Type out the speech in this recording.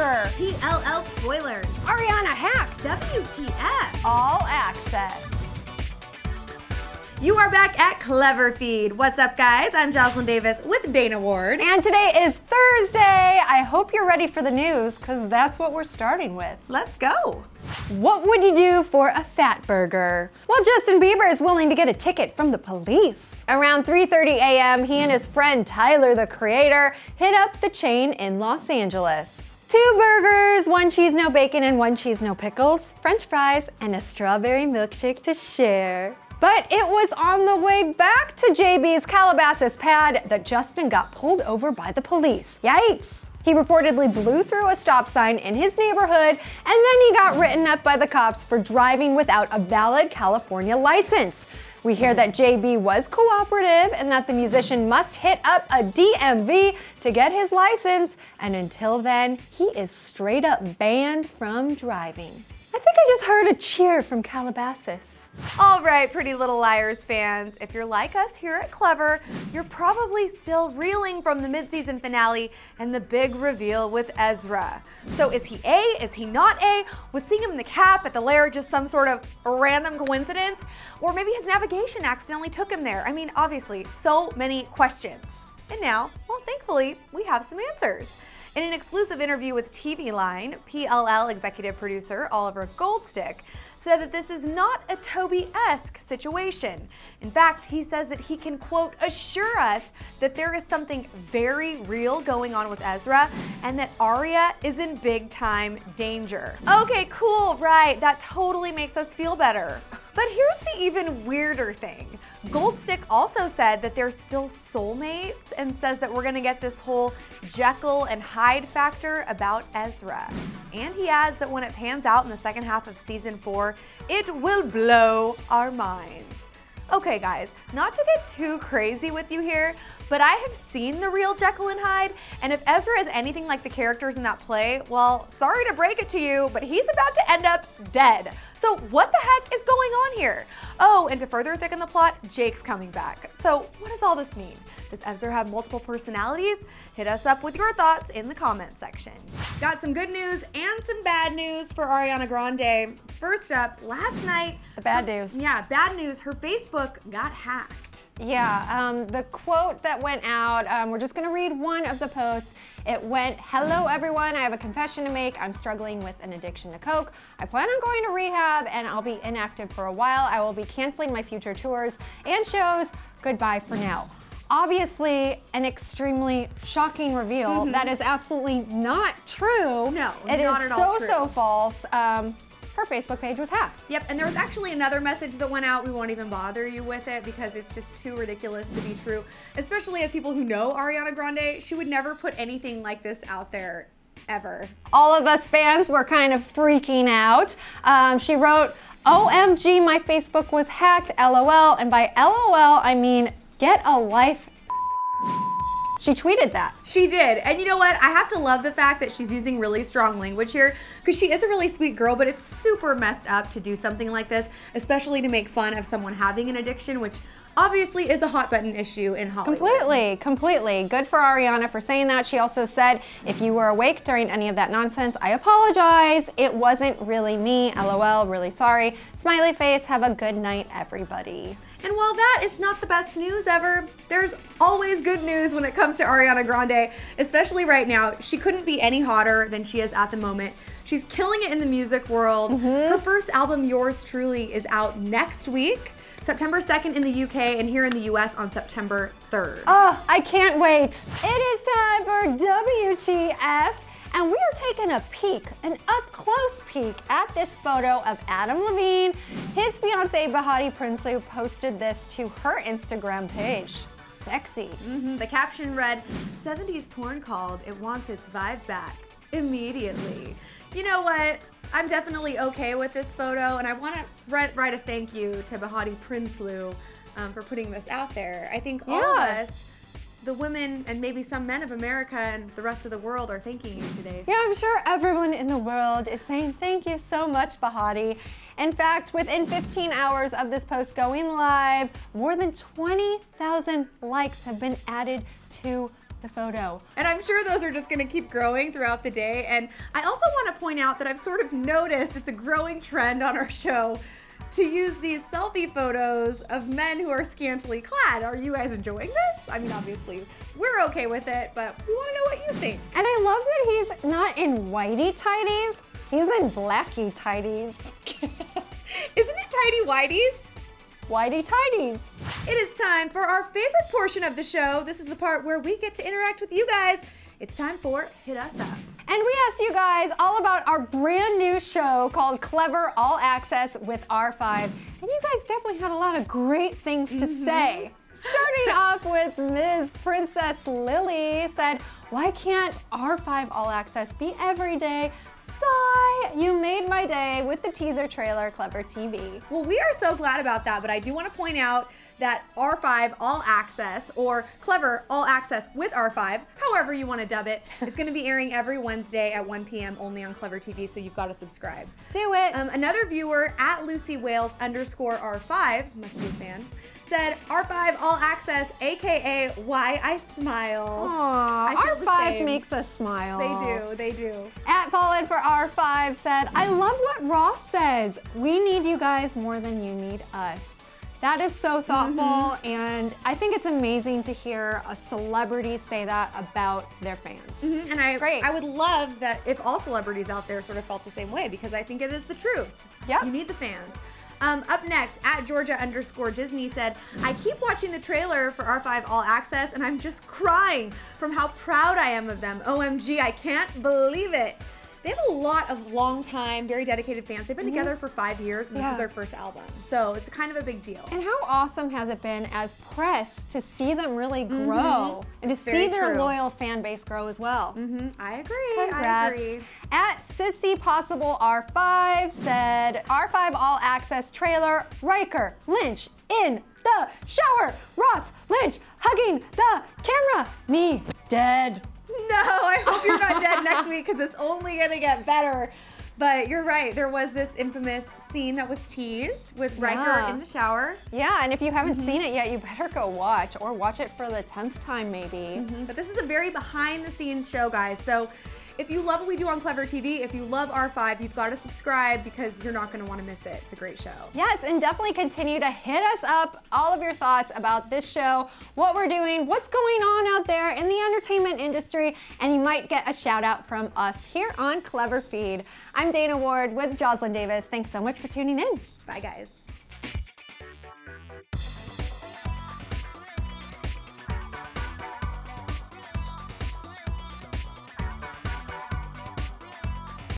burger. PLL spoilers. Ariana hack. WTF. All access. You are back at Clevver Feed. What's up, guys? I'm Jocelyn Davis with Dana Ward. And today is Thursday. I hope you're ready for the news, because that's what we're starting with. Let's go. What would you do for a fat burger? Well, Justin Bieber is willing to get a ticket from the police. Around 3:30 a.m., he and his friend Tyler, the Creator, hit up the chain in Los Angeles. 2 burgers, 1 cheese, no bacon, and 1 cheese, no pickles, French fries, and a strawberry milkshake to share. But it was on the way back to JB's Calabasas pad that Justin got pulled over by the police. Yikes! He reportedly blew through a stop sign in his neighborhood, and then he got written up by the cops for driving without a valid California license. We hear that JB was cooperative and that the musician must hit up a DMV to get his license, and until then, he is straight up banned from driving. I think I just heard a cheer from Calabasas. All right, Pretty Little Liars fans, if you're like us here at Clevver, you're probably still reeling from the mid-season finale and the big reveal with Ezra. So is he A? Is he not A? Was seeing him in the cap at the lair just some sort of random coincidence? Or maybe his navigation accidentally took him there? I mean, obviously, so many questions. And now, well, thankfully, we have some answers. In an exclusive interview with TV Line, PLL executive producer Oliver Goldstick said that this is not a Toby-esque situation. In fact, he says that he can, quote, assure us that there is something very real going on with Ezra and that Arya is in big time danger. Okay, cool, right, that totally makes us feel better. But here's the even weirder thing. Goldstick also said that they're still soulmates and says that we're gonna get this whole Jekyll and Hyde factor about Ezra. And he adds that when it pans out in the second half of season 4, it will blow our minds. Okay guys, not to get too crazy with you here, but I have seen the real Jekyll and Hyde, and if Ezra is anything like the characters in that play, well, sorry to break it to you, but he's about to end up dead. So what the heck is going on here? Oh, and to further thicken the plot, Jake's coming back. So what does all this mean? Does Ezra have multiple personalities? Hit us up with your thoughts in the comment section. Got some good news and some bad news for Ariana Grande. First up, last night... The bad news. Yeah, bad news. Her Facebook got hacked. Yeah, the quote that went out, we're just gonna read one of the posts. It went, "Hello everyone, I have a confession to make. I'm struggling with an addiction to coke. I plan on going to rehab and I'll be inactive for a while. I will be canceling my future tours and shows. Goodbye for now." Obviously, an extremely shocking reveal. That is absolutely not true. No, it not is at all so false. Her Facebook page was hacked. Yep, and there was actually another message that went out. We won't even bother you with it because it's just too ridiculous to be true. Especially as people who know Ariana Grande, she would never put anything like this out there, ever. All of us fans were kind of freaking out. She wrote, "OMG, my Facebook was hacked, LOL." And by LOL, I mean, get a life. She tweeted that. She did. And you know what? I have to love the fact that she's using really strong language here because she is a really sweet girl, but it's super messed up to do something like this, especially to make fun of someone having an addiction, which obviously is a hot button issue in Hollywood. Completely. Good for Ariana for saying that. She also said, "If you were awake during any of that nonsense, I apologize. It wasn't really me. LOL, really sorry. Smiley face, have a good night, everybody." And while that is not the best news ever, there's always good news when it comes to Ariana Grande, especially right now. She couldn't be any hotter than she is at the moment. She's killing it in the music world. Her first album, Yours Truly, is out next week, September 2nd in the UK, and here in the US on September 3rd. Oh, I can't wait. It is time for WTF. And we are taking a peek, an up-close peek at this photo of Adam Levine. His fiancee, Bahati Prinsloo, posted this to her Instagram page. Sexy. The caption read, "70s porn called, it wants its vibe back immediately." You know what? I'm definitely okay with this photo, and I want to write a thank you to Bahati Prinsloo for putting this out there. I think all of us, the women and maybe some men of America and the rest of the world, are thanking you today. Yeah, I'm sure everyone in the world is saying thank you so much, Bahati. In fact, within 15 hours of this post going live, more than 20,000 likes have been added to the photo. And I'm sure those are just gonna keep growing throughout the day. And I also wanna point out that I've sort of noticed it's a growing trend on our show to use these selfie photos of men who are scantily clad. Are you guys enjoying this? I mean, obviously, we're okay with it, but we wanna know what you think. And I love that he's not in whitey tighties, he's in blacky tighties. Isn't it tidy whities? Whitey tighties. It is time for our favorite portion of the show. This is the part where we get to interact with you guys. It's time for Hit Us Up. And we asked you guys all about our brand new show called Clevver All Access with R5. And you guys definitely had a lot of great things to say. Starting off with Ms. Princess Lily said, why can't R5 All Access be every day? Sigh, you made my day with the teaser trailer, Clevver TV. Well, we are so glad about that, but I do want to point out that R5 All Access, or Clevver All Access with R5, however you want to dub it, is going to be airing every Wednesday at 1 p.m. only on Clevver TV, so you've got to subscribe. Do it. Another viewer, at LucyWales_R5, must be a fan, said R5 All Access, aka Why I Smile. Aww, R5 makes us smile. They do. At Fallen for R5 said, I love what Ross says. We need you guys more than you need us. That is so thoughtful, and I think it's amazing to hear a celebrity say that about their fans. And I would love that if all celebrities out there sort of felt the same way, because I think it is the truth. Yep. You need the fans. Up next, at Georgia_Disney said, I keep watching the trailer for R5 All Access and I'm just crying from how proud I am of them. OMG, I can't believe it. They have a lot of long-time, very dedicated fans. They've been together for 5 years, and this is their first album. So it's kind of a big deal. And how awesome has it been as press to see them really grow and to see their loyal fan base grow as well. I agree. Congrats. I agree. At Sissy Possible R5 said, R5 All Access trailer, Riker Lynch in the shower, Ross Lynch hugging the camera, me dead. No, I hope you're not dead next week because it's only gonna get better. But you're right, there was this infamous scene that was teased with Riker in the shower. Yeah, and if you haven't seen it yet, you better go watch, or watch it for the 10th time maybe. But this is a very behind the scenes show, guys. So if you love what we do on Clevver TV, if you love R5, you've got to subscribe because you're not going to want to miss it. It's a great show. Yes, and definitely continue to hit us up, all of your thoughts about this show, what we're doing, what's going on out there in the entertainment industry, and you might get a shout out from us here on Clevver Feed. I'm Dana Ward with Jocelyn Davis. Thanks so much for tuning in. Bye, guys.